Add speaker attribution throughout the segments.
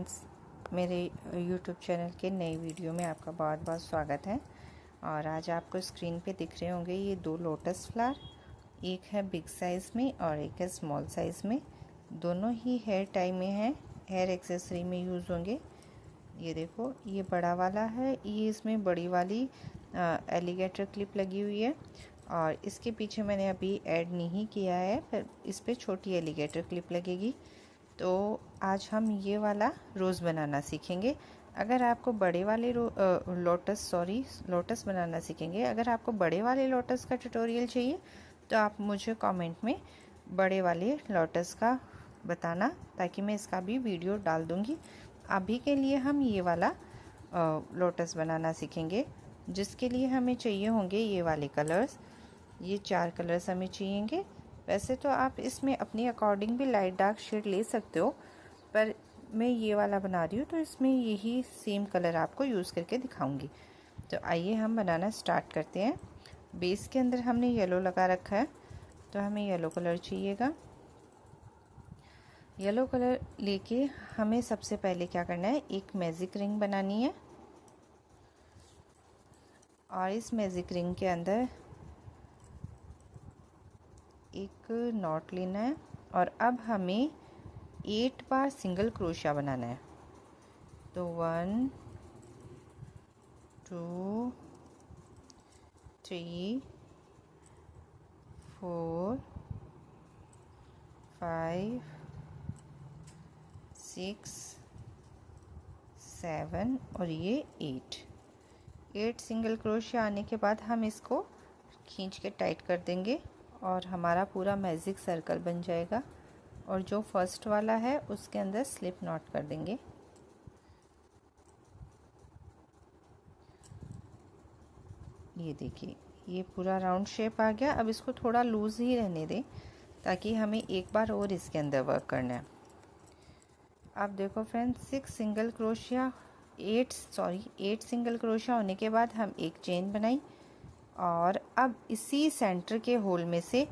Speaker 1: Friends, मेरे YouTube channel के नई वीडियो में आपका बहुत बहुत स्वागत है। और आज आपको स्क्रीन पे दिख रहे होंगे ये दो लोटस फ्लावर, एक है बिग साइज़ में और एक है स्मॉल साइज़ में। दोनों ही हेयर टाई में है, हेयर एक्सेसरी में यूज़ होंगे। ये देखो, ये बड़ा वाला है, ये इसमें बड़ी वाली एलिगेटर क्लिप लगी हुई है और इसके पीछे मैंने अभी ऐड नहीं किया है, फिर इस पर छोटी एलिगेटर क्लिप लगेगी। तो आज हम ये वाला रोज़ बनाना सीखेंगे। अगर आपको बड़े वाले लोटस बनाना सीखेंगे। अगर आपको बड़े वाले लोटस का ट्यूटोरियल चाहिए तो आप मुझे कमेंट में बड़े वाले लोटस का बताना, ताकि मैं इसका भी वीडियो डाल दूँगी। अभी के लिए हम ये वाला लोटस बनाना सीखेंगे, जिसके लिए हमें चाहिए होंगे ये वाले कलर्स। ये 4 कलर्स हमें चाहिएंगे। वैसे तो आप इसमें अपनी अकॉर्डिंग भी लाइट डार्क शेड ले सकते हो, पर मैं ये वाला बना रही हूँ तो इसमें यही सेम कलर आपको यूज़ करके दिखाऊंगी। तो आइए हम बनाना स्टार्ट करते हैं। बेस के अंदर हमने येलो लगा रखा है, तो हमें येलो कलर चाहिएगा। येलो कलर लेके हमें सबसे पहले क्या करना है, एक मैजिक रिंग बनानी है और इस मैजिक रिंग के अंदर एक नॉट लेना है और अब हमें 8 बार सिंगल क्रोशिया बनाना है। तो 1 2 3 4 5 6 7 और ये 8 सिंगल क्रोशिया आने के बाद हम इसको खींच के टाइट कर देंगे और हमारा पूरा मैजिक सर्कल बन जाएगा। और जो फर्स्ट वाला है उसके अंदर स्लिप नॉट कर देंगे। ये देखिए, ये पूरा राउंड शेप आ गया। अब इसको थोड़ा लूज ही रहने दें, ताकि हमें एक बार और इसके अंदर वर्क करना है। अब देखो फ्रेंड्स, 8 सिंगल क्रोशिया होने के बाद हम एक चेन बनाई और अब इसी सेंटर के होल में से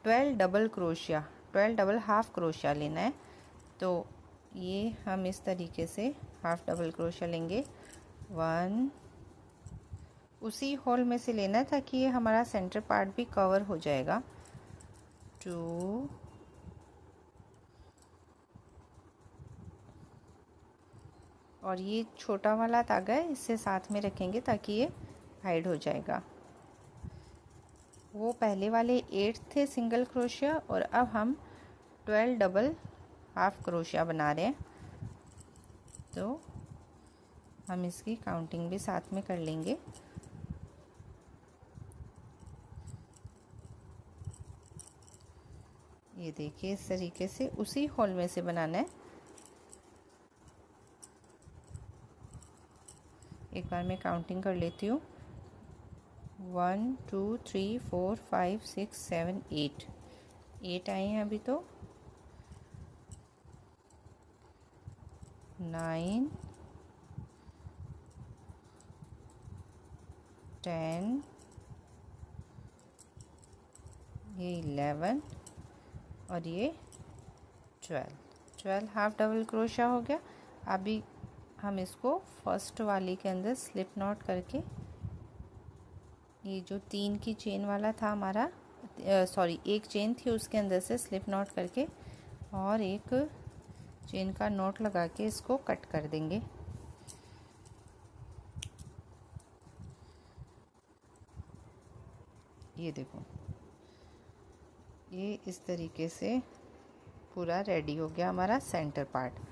Speaker 1: 12 डबल हाफ क्रोशिया लेना है। तो ये हम इस तरीके से हाफ डबल क्रोशिया लेंगे। 1, उसी होल में से लेना है ताकि ये हमारा सेंटर पार्ट भी कवर हो जाएगा। 2 और ये छोटा वाला धागा है, इससे साथ में रखेंगे ताकि ये हाइड हो जाएगा। वो पहले वाले 8 थे सिंगल क्रोशिया और अब हम 12 डबल हाफ क्रोशिया बना रहे हैं। तो हम इसकी काउंटिंग भी साथ में कर लेंगे। ये देखिए, इस तरीके से उसी होल में से बनाना है। एक बार मैं काउंटिंग कर लेती हूँ। 1 2 3 4 5 6 7 8 आए हैं अभी। तो 9 10 ये 11 और ये 12 हाफ डबल क्रोशिया हो गया। अभी हम इसको फर्स्ट वाले के अंदर स्लिप नॉट करके, ये जो 3 की चेन वाला था हमारा, एक चेन थी उसके अंदर से स्लिप नॉट करके और एक चेन का नॉट लगा के इसको कट कर देंगे। ये देखो, ये इस तरीके से पूरा रेडी हो गया हमारा सेंटर पार्ट।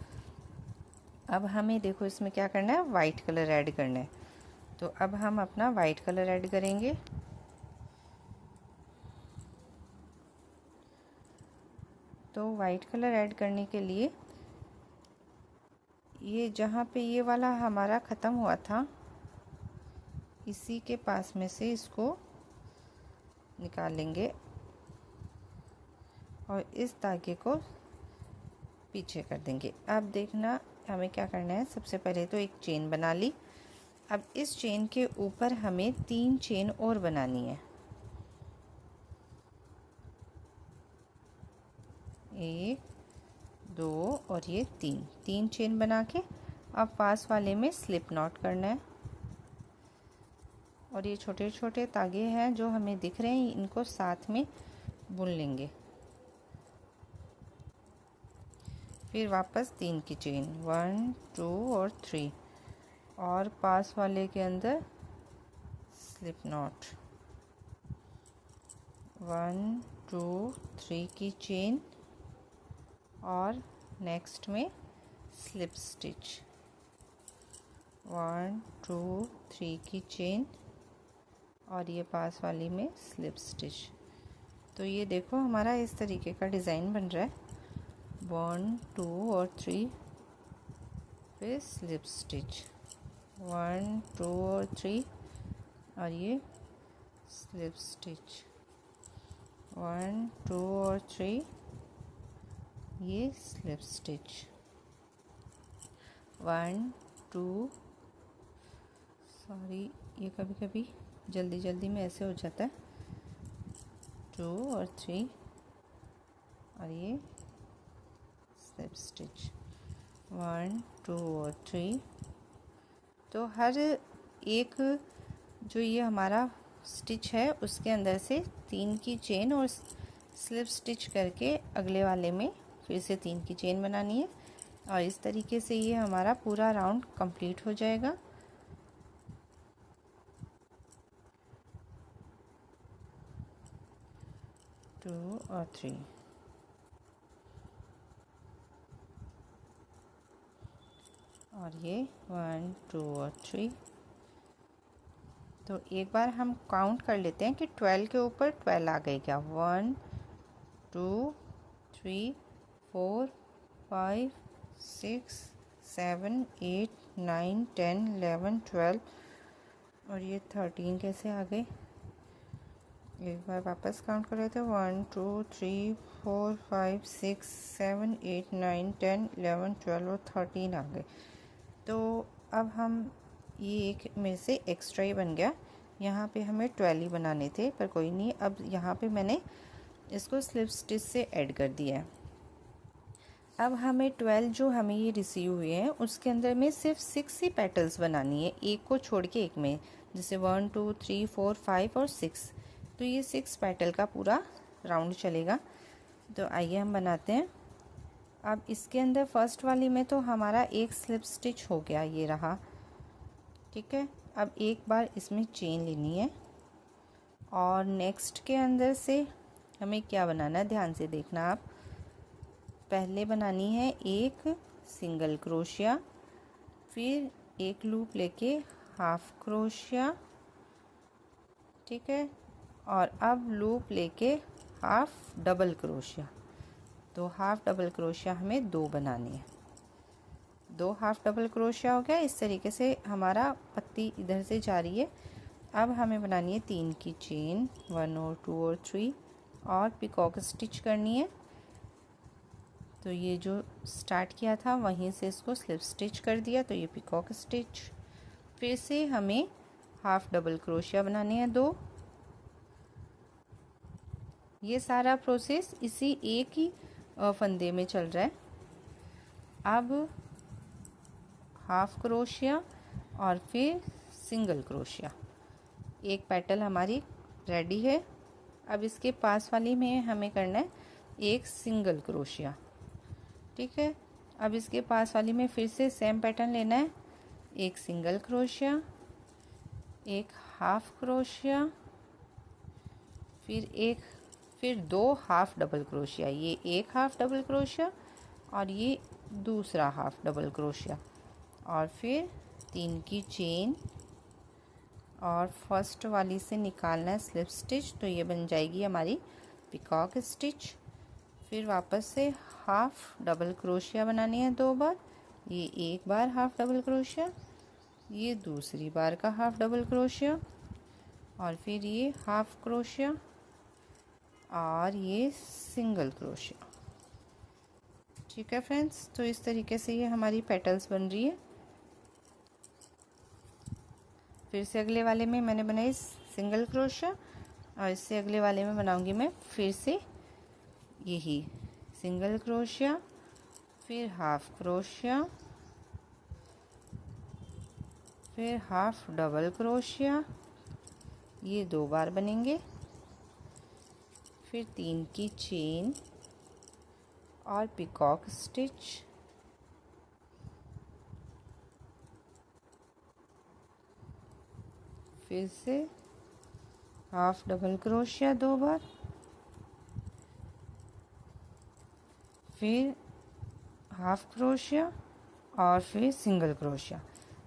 Speaker 1: अब हमें देखो इसमें क्या करना है, वाइट कलर ऐड करना है। तो अब हम अपना वाइट कलर ऐड करेंगे। तो वाइट कलर ऐड करने के लिए ये जहाँ पे ये वाला हमारा ख़त्म हुआ था, इसी के पास में से इसको निकाल लेंगे और इस धागे को पीछे कर देंगे। अब देखना हमें क्या करना है। सबसे पहले तो एक चेन बना ली। अब इस चेन के ऊपर हमें 3 चेन और बनानी है। 1 2 और ये 3 चेन बना के अब पास वाले में स्लिप नॉट करना है। और ये छोटे छोटे तागे हैं जो हमें दिख रहे हैं, इनको साथ में बुन लेंगे। फिर वापस 3 की चेन, 1 2 और 3, और पास वाले के अंदर स्लिप नॉट, 1 2 3 की चेन और नेक्स्ट में स्लिप स्टिच, 1 2 3 की चेन और ये पास वाली में स्लिप स्टिच। तो ये देखो हमारा इस तरीके का डिज़ाइन बन रहा है, 1 2 और 3, फिर स्लिप स्टिच, 1 2 और 3 और ये स्लिप स्टिच, 1 2 और 3, ये स्लिप स्टिच, 1 2, सॉरी ये कभी कभी जल्दी जल्दी में ऐसे हो जाता है, 2 और 3 और ये स्लिप स्टिच, 1 2 और 3। तो हर एक जो ये हमारा स्टिच है उसके अंदर से 3 की चेन और स्लिप स्टिच करके अगले वाले में फिर से 3 की चेन बनानी है, और इस तरीके से ये हमारा पूरा राउंड कंप्लीट हो जाएगा। टू और 3, और ये 1 2 और 3। तो एक बार हम काउंट कर लेते हैं कि 12 के ऊपर 12 आ गए क्या, 1 2 3 4 5 6 7 8 9 10 11 12 और ये 13 कैसे आ गए। एक बार वापस काउंट कर रहे थे, 1 2 3 4 5 6 7 8 9 10 11 12 और 13 आ गए। तो अब हम ये एक में से एक्स्ट्रा ही बन गया, यहाँ पे हमें 12 ही बनाने थे, पर कोई नहीं, अब यहाँ पे मैंने इसको स्लिप स्टिच से ऐड कर दिया है। अब हमें 12 जो हमें ये रिसीव हुए हैं उसके अंदर में सिर्फ 6 ही पेटल्स बनानी है, एक को छोड़ के एक में, जैसे 1 2 3 4 5 और 6, तो ये 6 पेटल का पूरा राउंड चलेगा। तो आइए हम बनाते हैं। अब इसके अंदर फर्स्ट वाली में तो हमारा एक स्लिप स्टिच हो गया, ये रहा, ठीक है। अब एक बार इसमें चेन लेनी है और नेक्स्ट के अंदर से हमें क्या बनाना है, ध्यान से देखना आप। पहले बनानी है एक सिंगल क्रोशिया, फिर एक लूप लेके हाफ क्रोशिया, ठीक है, और अब लूप लेके हाफ डबल क्रोशिया। तो हाफ डबल क्रोशिया हमें 2 बनानी है, 2 हाफ डबल क्रोशिया हो गया। इस तरीके से हमारा पत्ती इधर से जा रही है। अब हमें बनानी है 3 की चेन, 1 और 2 और 3, और पिकॉक स्टिच करनी है। तो ये जो स्टार्ट किया था वहीं से इसको स्लिप स्टिच कर दिया, तो ये पिकॉक स्टिच। फिर से हमें हाफ डबल क्रोशिया बनाने हैं 2। ये सारा प्रोसेस इसी एक ही फंदे में चल रहा है। अब हाफ क्रोशिया और फिर सिंगल क्रोशिया, एक पेटल हमारी रेडी है। अब इसके पास वाली में हमें करना है एक सिंगल क्रोशिया, ठीक है। अब इसके पास वाली में फिर से सेम पैटर्न लेना है, एक सिंगल क्रोशिया, एक हाफ क्रोशिया, फिर 2 हाफ डबल क्रोशिया, ये एक हाफ डबल क्रोशिया और ये दूसरा हाफ डबल क्रोशिया, और फिर 3 की चेन, और फर्स्ट वाली से निकालना है स्लिप स्टिच, तो ये बन जाएगी हमारी पिकॉक स्टिच। फिर वापस से हाफ डबल क्रोशिया बनानी है 2 बार, ये एक बार हाफ डबल क्रोशिया, ये दूसरी बार का हाफ डबल क्रोशिया, और फिर ये हाफ क्रोशिया और ये सिंगल क्रोशिया, ठीक है फ्रेंड्स। तो इस तरीके से ये हमारी पेटल्स बन रही है। फिर से अगले वाले में मैंने बनाई सिंगल क्रोशिया, और इससे अगले वाले में बनाऊंगी मैं फिर से यही सिंगल क्रोशिया फिर हाफ क्रोशिया, फिर हाफ डबल क्रोशिया, ये 2 बार बनेंगे, फिर 3 की चेन और पिकॉक स्टिच, फिर से हाफ डबल क्रोशिया 2 बार, फिर हाफ क्रोशिया और फिर सिंगल क्रोशिया।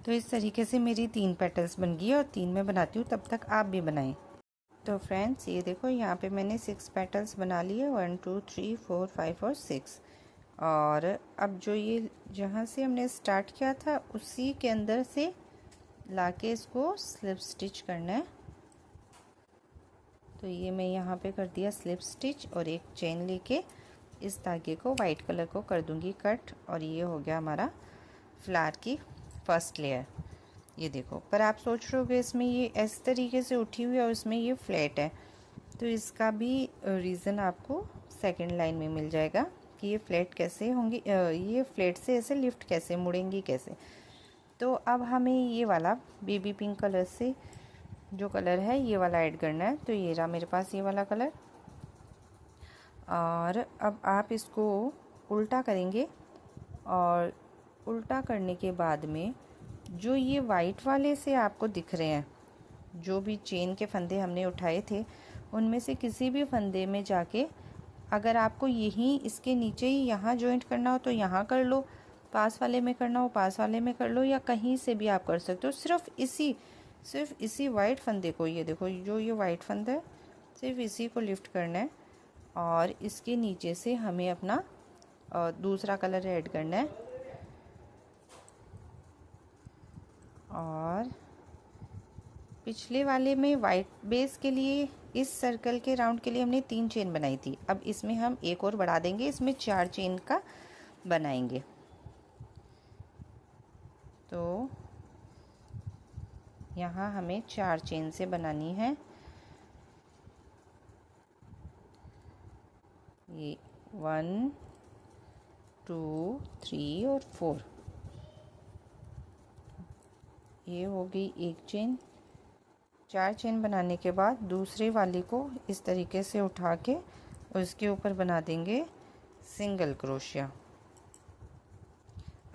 Speaker 1: तो इस तरीके से मेरी 3 पेटल्स बन गई और 3 मैं बनाती हूँ, तब तक आप भी बनाएं। तो फ्रेंड्स ये देखो यहाँ पे मैंने 6 पेटल्स बना लिए, 1 2 3 4 5 और 6। और अब जो ये जहाँ से हमने स्टार्ट किया था उसी के अंदर से लाके इसको स्लिप स्टिच करना है। तो ये मैं यहाँ पे कर दिया स्लिप स्टिच और एक चेन लेके इस धागे को वाइट कलर को कर दूंगी कट, और ये हो गया हमारा फ्लावर की फर्स्ट लेयर। ये देखो, पर आप सोच रहे होगे इसमें ये इस तरीके से उठी हुई है और इसमें ये फ्लैट है, तो इसका भी रीज़न आपको सेकंड लाइन में मिल जाएगा कि ये फ्लैट कैसे होंगी, ये फ्लैट से ऐसे लिफ्ट कैसे मुड़ेंगी कैसे। तो अब हमें ये वाला बेबी पिंक कलर से जो कलर है ये वाला ऐड करना है। तो ये रहा मेरे पास ये वाला कलर, और अब आप इसको उल्टा करेंगे और उल्टा करने के बाद में जो ये वाइट वाले से आपको दिख रहे हैं, जो भी चेन के फंदे हमने उठाए थे उनमें से किसी भी फंदे में जाके, अगर आपको यही इसके नीचे ही यहाँ जॉइंट करना हो तो यहाँ कर लो, पास वाले में करना हो पास वाले में कर लो, या कहीं से भी आप कर सकते हो। सिर्फ इसी वाइट फंदे को, ये देखो जो ये वाइट फंदा है, सिर्फ इसी को लिफ्ट करना है और इसके नीचे से हमें अपना दूसरा कलर ऐड करना है। और पिछले वाले में वाइट बेस के लिए, इस सर्कल के राउंड के लिए हमने 3 चेन बनाई थी, अब इसमें हम एक और बढ़ा देंगे, इसमें 4 चेन का बनाएंगे। तो यहाँ हमें 4 चेन से बनानी है। ये 1 2 3 और 4, ये हो गई एक चेन। 4 चेन बनाने के बाद दूसरे वाली को इस तरीके से उठा के उसके ऊपर बना देंगे सिंगल क्रोशिया।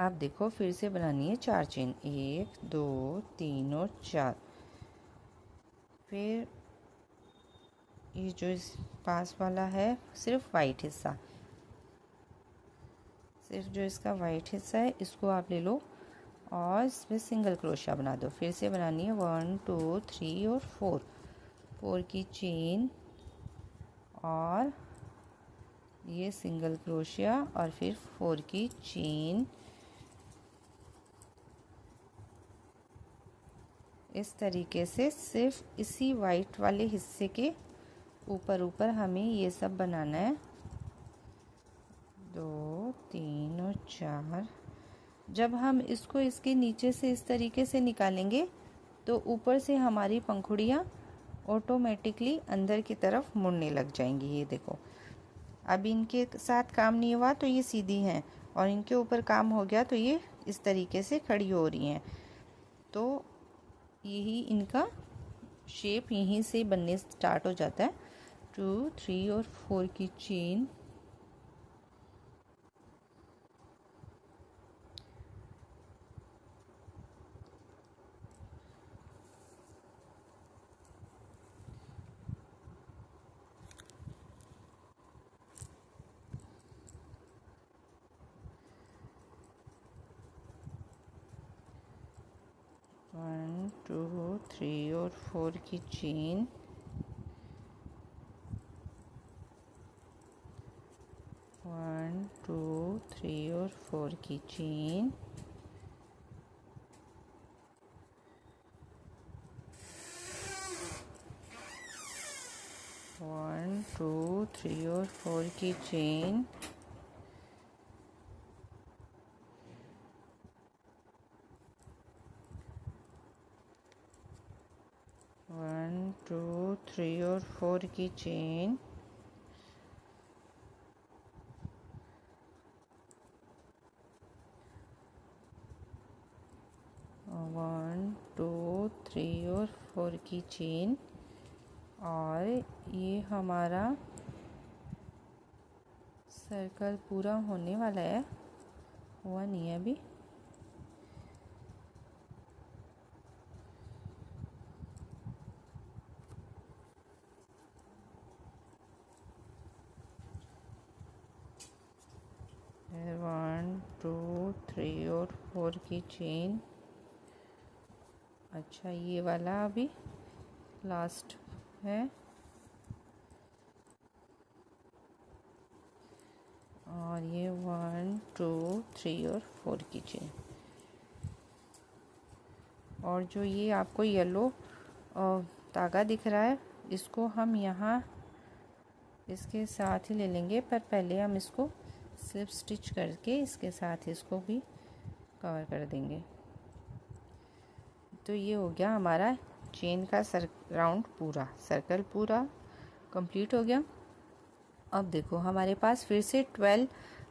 Speaker 1: आप देखो फिर से बनानी है 4 चेन, 1 2 3 और 4। फिर ये जो इस पास वाला है सिर्फ वाइट हिस्सा, सिर्फ जो इसका वाइट हिस्सा है इसको आप ले लो और इसमें सिंगल क्रोशिया बना दो। फिर से बनानी है 1 2 3 और 4 की चेन और ये सिंगल क्रोशिया और फिर 4 की चेन। इस तरीके से सिर्फ इसी वाइट वाले हिस्से के ऊपर हमें ये सब बनाना है, 2 3 और 4। जब हम इसको इसके नीचे से इस तरीके से निकालेंगे तो ऊपर से हमारी पंखुड़ियाँ ऑटोमेटिकली अंदर की तरफ मुड़ने लग जाएंगी। ये देखो, अब इनके साथ काम नहीं हुआ तो ये सीधी हैं, और इनके ऊपर काम हो गया तो ये इस तरीके से खड़ी हो रही हैं। तो यही इनका शेप यहीं से बनने स्टार्ट हो जाता है। 2 3 और 4 की चेन, वन टू थ्री और 4 की चेन, वन टू थ्री और 4 की चेन, वन टू थ्री और 4 की चेन, वन टू थ्री और 4 की चेन, 1 2 3 और 4 की चेन। और ये हमारा सर्कल पूरा होने वाला है, हुआ नहीं है अभी। वन टू थ्री और 4 की चेन। अच्छा, ये वाला अभी लास्ट है। और ये 1 2 3 और 4 की चेन। और जो ये आपको येलो धागा दिख रहा है, इसको हम यहाँ इसके साथ ही ले लेंगे, पर पहले हम इसको स्लिप स्टिच करके इसके साथ इसको भी कवर कर देंगे। तो ये हो गया हमारा चेन का राउंड पूरा, सर्कल पूरा कंप्लीट हो गया। अब देखो हमारे पास फिर से 12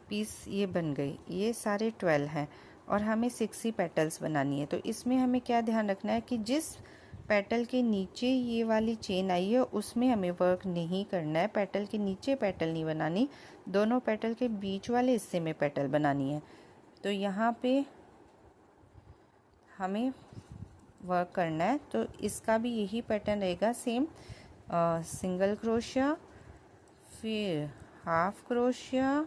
Speaker 1: पीस ये बन गई, ये सारे 12 हैं और हमें 6 ही पेटल्स बनानी है। तो इसमें हमें क्या ध्यान रखना है कि जिस पेटल के नीचे ये वाली चेन आई है उसमें हमें वर्क नहीं करना है, पेटल के नीचे पेटल नहीं बनानी, दोनों पेटल के बीच वाले हिस्से में पेटल बनानी है। तो यहाँ पे हमें वर्क करना है। तो इसका भी यही पैटर्न रहेगा सेम, सिंगल क्रोशिया, फिर हाफ क्रोशिया,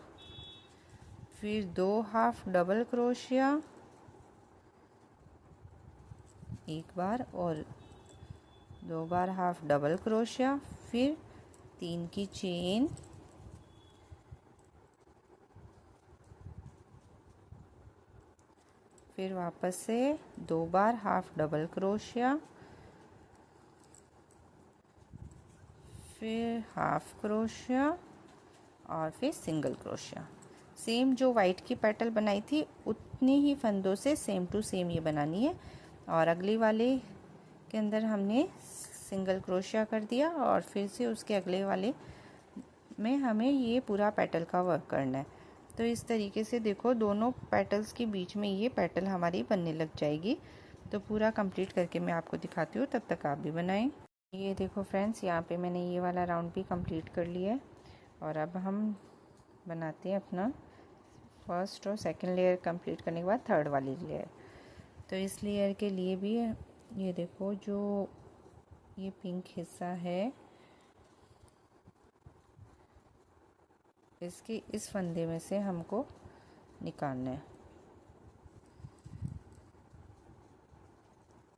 Speaker 1: फिर 2 हाफ डबल क्रोशिया एक बार, और 2 बार हाफ डबल क्रोशिया, फिर 3 की चेन, फिर वापस से 2 बार हाफ डबल क्रोशिया, फिर हाफ क्रोशिया और फिर सिंगल क्रोशिया। सेम जो वाइट की पेटल बनाई थी उतनी ही फंदों से सेम टू सेम ये बनानी है। और अगले वाले के अंदर हमने सिंगल क्रोशिया कर दिया और फिर से उसके अगले वाले में हमें ये पूरा पेटल का वर्क करना है। तो इस तरीके से देखो दोनों पेटल्स के बीच में ये पेटल हमारी बनने लग जाएगी। तो पूरा कंप्लीट करके मैं आपको दिखाती हूँ, तब तक आप भी बनाएं। ये देखो फ्रेंड्स, यहाँ पे मैंने ये वाला राउंड भी कंप्लीट कर लिया है। और अब हम बनाते हैं अपना फर्स्ट और सेकंड लेयर कंप्लीट करने के बाद थर्ड वाली लेयर। तो इस लेयर के लिए भी ये देखो जो ये पिंक हिस्सा है, इसके इस फंदे में से हमको निकालना है।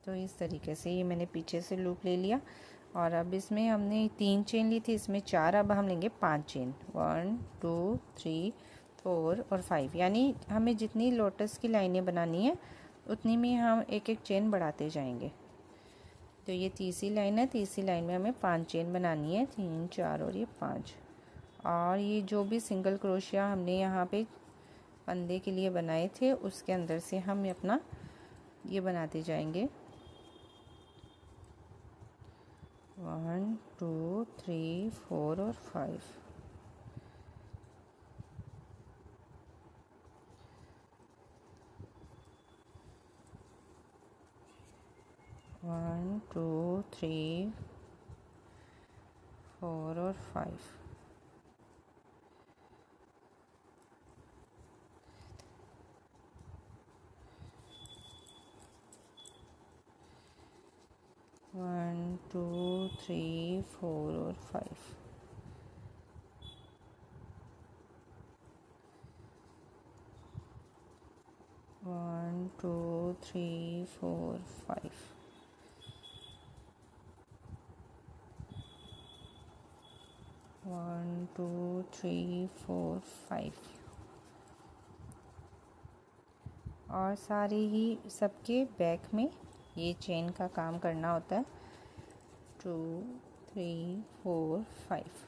Speaker 1: तो इस तरीके से ये मैंने पीछे से लूप ले लिया। और अब इसमें हमने 3 चेन ली थी, इसमें 4, अब हम लेंगे 5 चेन, 1 2 3 4 और 5। यानी हमें जितनी लोटस की लाइनें बनानी है उतनी में हम एक एक चेन बढ़ाते जाएंगे। तो ये तीसरी लाइन है, तीसरी लाइन में हमें 5 चेन बनानी है, 3 4 और ये 5। और ये जो भी सिंगल क्रोशिया हमने यहाँ पे फंदे के लिए बनाए थे उसके अंदर से हम अपना ये बनाते जाएंगे। 1 2 3 4 और 5। वन टू थ्री 4 और 5। वन टू थ्री 4 और 5। One two three 4 5। One two three 4 5। और सारे ही सबके बैक में ये चेन का काम करना होता है। 2 3 4 5।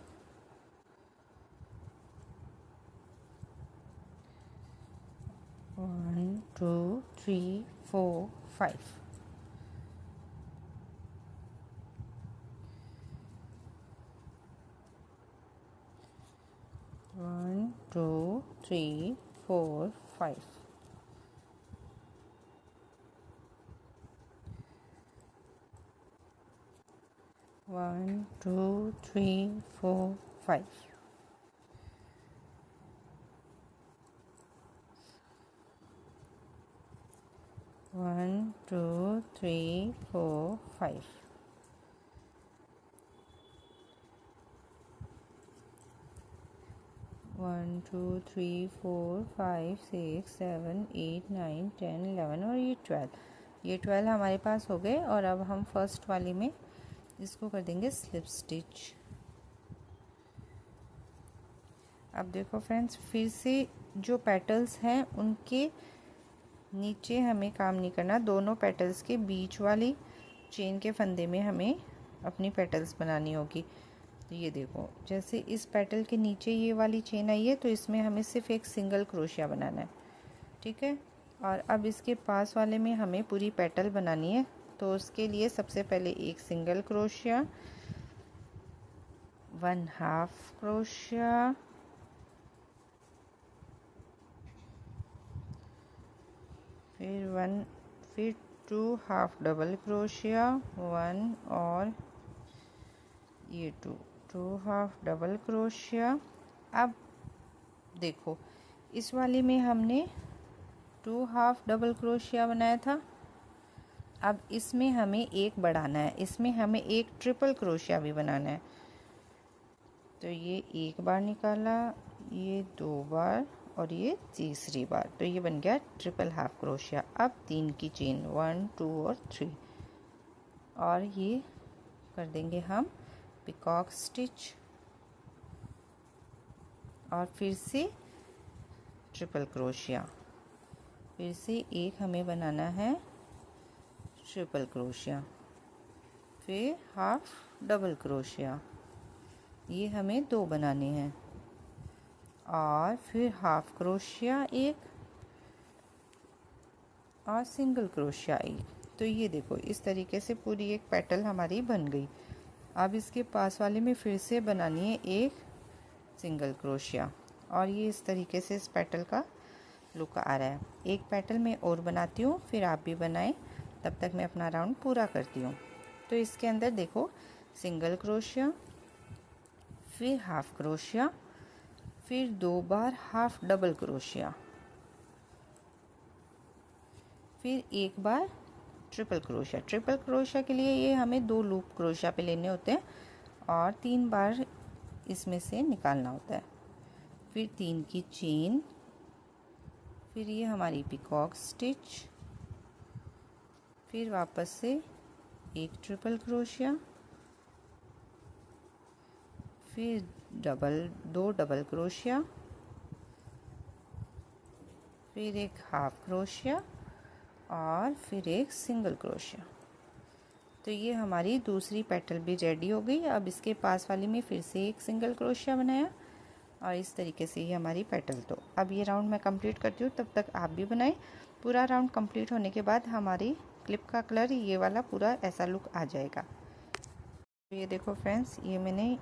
Speaker 1: 1 2 3 4 5। 1 2 3 4 5। 1 2 3 4 5 1 2 3 4 5 1 2 3 4 5 6 7 8 9 10 11 और ये 12। ये 12 हमारे पास हो गए। और अब हम फर्स्ट वाली में इसको कर देंगे स्लिप स्टिच। अब देखो फ्रेंड्स, फिर से जो पेटल्स हैं उनके नीचे हमें काम नहीं करना, दोनों पेटल्स के बीच वाली चेन के फंदे में हमें अपनी पेटल्स बनानी होगी। तो ये देखो, जैसे इस पेटल के नीचे ये वाली चेन आई है तो इसमें हमें सिर्फ एक सिंगल क्रोशिया बनाना है, ठीक है। और अब इसके पास वाले में हमें पूरी पेटल बनानी है, तो उसके लिए सबसे पहले एक सिंगल क्रोशिया, 1/2 क्रोशिया, फिर 2 हाफ डबल क्रोशिया, 1 और ये 2 हाफ डबल क्रोशिया। अब देखो, इस वाली में हमने 2 हाफ डबल क्रोशिया बनाया था, अब इसमें हमें एक बढ़ाना है, इसमें हमें एक ट्रिपल क्रोशिया भी बनाना है। तो ये एक बार निकाला, ये 2 बार और ये तीसरी बार, तो ये बन गया ट्रिपल हाफ क्रोशिया। अब 3 की चेन, 1 2 और 3, और ये कर देंगे हम पिकॉक स्टिच, और फिर से ट्रिपल क्रोशिया, फिर से एक हमें बनाना है ट्रिपल क्रोशिया, फिर हाफ डबल क्रोशिया, ये हमें 2 बनाने हैं, और फिर हाफ क्रोशिया एक और सिंगल क्रोशिया एक। तो ये देखो, इस तरीके से पूरी एक पेटल हमारी बन गई। अब इसके पास वाले में फिर से बनानी है एक सिंगल क्रोशिया, और ये इस तरीके से इस पेटल का लुक आ रहा है। एक पेटल मैं और बनाती हूँ, फिर आप भी बनाएं, तब तक मैं अपना राउंड पूरा करती हूँ। तो इसके अंदर देखो, सिंगल क्रोशिया, फिर हाफ क्रोशिया, फिर 2 बार हाफ डबल क्रोशिया, फिर एक बार ट्रिपल क्रोशिया। ट्रिपल क्रोशिया के लिए ये हमें 2 लूप क्रोशिया पे लेने होते हैं और 3 बार इसमें से निकालना होता है। फिर 3 की चेन, फिर ये हमारी पिकॉक स्टिच, फिर वापस से एक ट्रिपल क्रोशिया, फिर 2 डबल क्रोशिया, फिर एक हाफ क्रोशिया, और फिर एक सिंगल क्रोशिया। तो ये हमारी दूसरी पेटल भी रेडी हो गई। अब इसके पास वाली में फिर से एक सिंगल क्रोशिया बनाया, और इस तरीके से ये हमारी पेटल। तो अब ये राउंड मैं कंप्लीट करती हूँ, तब तक आप भी बनाएं। पूरा राउंड कंप्लीट होने के बाद हमारी क्लिप का कलर ये वाला पूरा ऐसा लुक आ जाएगा। तो ये देखो फ्रेंड्स, ये मैंने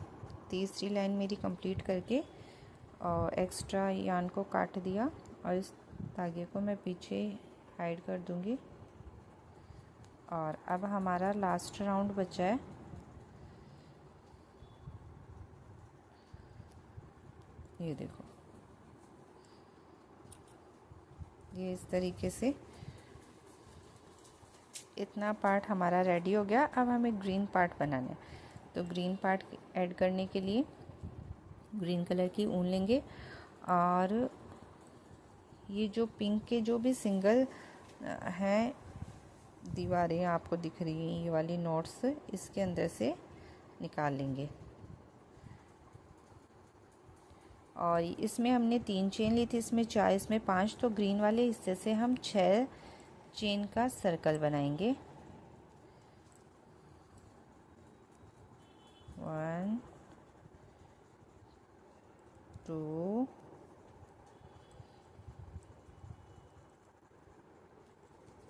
Speaker 1: तीसरी लाइन मेरी कंप्लीट करके और एक्स्ट्रा यार्न को काट दिया, और इस धागे को मैं पीछे हाइड कर दूंगी। और अब हमारा लास्ट राउंड बचा है। ये देखो, ये इस तरीके से इतना पार्ट हमारा रेडी हो गया। अब हमें ग्रीन पार्ट बनाना है, तो ग्रीन पार्ट ऐड करने के लिए ग्रीन कलर की ऊन लेंगे, और ये जो पिंक के जो भी सिंगल हैं दीवारें आपको दिख रही हैं, ये वाली नॉट्स, इसके अंदर से निकाल लेंगे। और इसमें हमने 3 चेन ली थी, इसमें 4, इसमें 5, तो ग्रीन वाले हिस्से से हम 6 चेन का सर्कल बनाएंगे। 1 2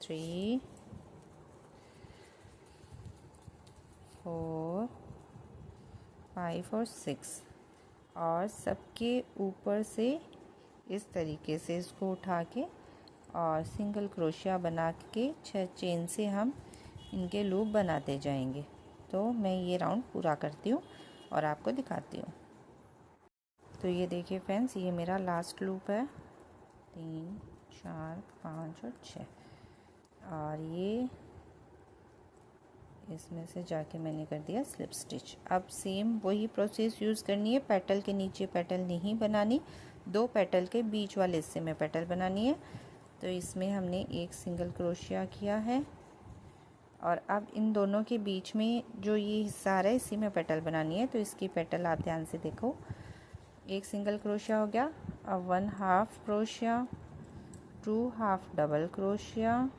Speaker 1: 3 4 5 और 6, और सबके ऊपर से इस तरीके से इसको उठा के और सिंगल क्रोशिया बना के 6 चेन से हम इनके लूप बनाते जाएंगे। तो मैं ये राउंड पूरा करती हूँ और आपको दिखाती हूँ। तो ये देखिए फ्रेंड्स, ये मेरा लास्ट लूप है, 3 4 5 और 6, और ये इसमें से जाके मैंने कर दिया स्लिप स्टिच। अब सेम वही प्रोसेस यूज़ करनी है, पेटल के नीचे पेटल नहीं बनानी, 2 पेटल के बीच वाले हिस्से में पेटल बनानी है। तो इसमें हमने एक सिंगल क्रोशिया किया है, और अब इन दोनों के बीच में जो ये हिस्सा आ रहा है इसी में पेटल बनानी है। तो इसकी पेटल आप ध्यान से देखो, एक सिंगल क्रोशिया हो गया, अब 1 half crochet, 2 half double crochet,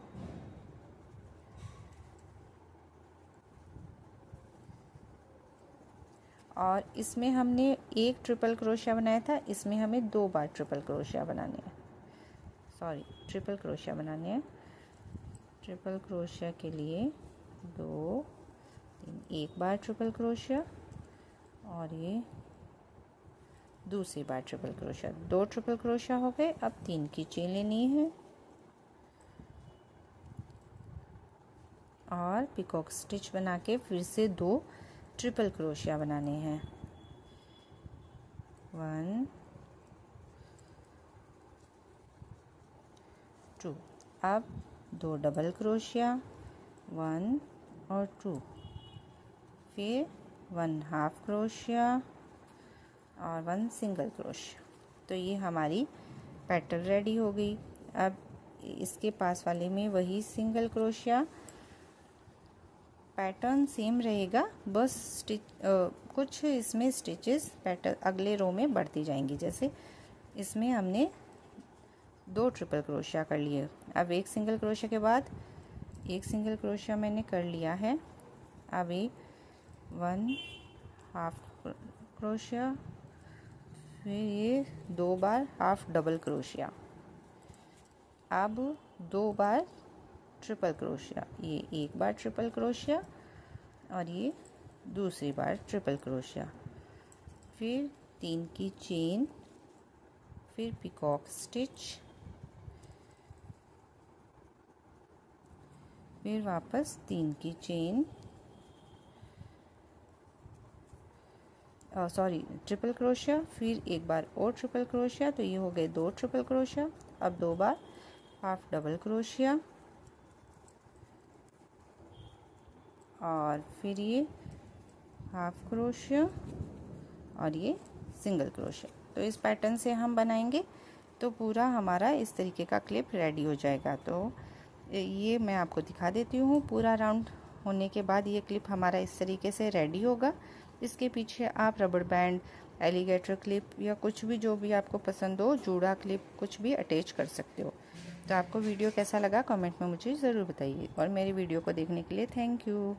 Speaker 1: और इसमें हमने एक ट्रिपल क्रोशिया बनाया था, इसमें हमें 2 बार ट्रिपल क्रोशिया बनाने हैं, ट्रिपल क्रोशिया बनाने हैं। ट्रिपल क्रोशिया के लिए 2 3 एक बार ट्रिपल क्रोशिया, और ये दूसरी बार ट्रिपल क्रोशिया, 2 ट्रिपल क्रोशिया हो गए। अब 3 की चेन लेनी है और पिकॉक स्टिच बना के फिर से 2 ट्रिपल क्रोशिया बनाने हैं, 1 2। अब 2 डबल क्रोशिया, 1 और 2, फिर 1 हाफ क्रोशिया और 1 सिंगल क्रोशिया। तो ये हमारी पेटल रेडी हो गई। अब इसके पास वाले में वही सिंगल क्रोशिया, पैटर्न सेम रहेगा, बस कुछ इसमें स्टिचेस पैटर्न अगले रो में बढ़ती जाएंगी। जैसे इसमें हमने 2 ट्रिपल क्रोशिया कर लिए, अब एक सिंगल क्रोशिया के बाद एक सिंगल क्रोशिया मैंने कर लिया है। अब एक 1 हाफ क्रोशिया, फिर ये 2 बार हाफ डबल क्रोशिया, अब 2 बार ट्रिपल क्रोशिया, ये एक बार ट्रिपल क्रोशिया और ये दूसरी बार ट्रिपल क्रोशिया, फिर 3 की चेन, फिर पिकॉक स्टिच, फिर वापस 3 की चेन, ट्रिपल क्रोशिया, फिर एक बार और ट्रिपल क्रोशिया। तो ये हो गए 2 ट्रिपल क्रोशिया। अब 2 बार हाफ डबल क्रोशिया, और फिर ये हाफ क्रोशिया और ये सिंगल क्रोशिया। तो इस पैटर्न से हम बनाएंगे तो पूरा हमारा इस तरीके का क्लिप रेडी हो जाएगा। तो ये मैं आपको दिखा देती हूँ, पूरा राउंड होने के बाद ये क्लिप हमारा इस तरीके से रेडी होगा। इसके पीछे आप रबड़ बैंड, एलिगेटर क्लिप या कुछ भी जो भी आपको पसंद हो, जूड़ा क्लिप, कुछ भी अटैच कर सकते हो। तो आपको वीडियो कैसा लगा कमेंट में मुझे ज़रूर बताइए, और मेरी वीडियो को देखने के लिए थैंक यू।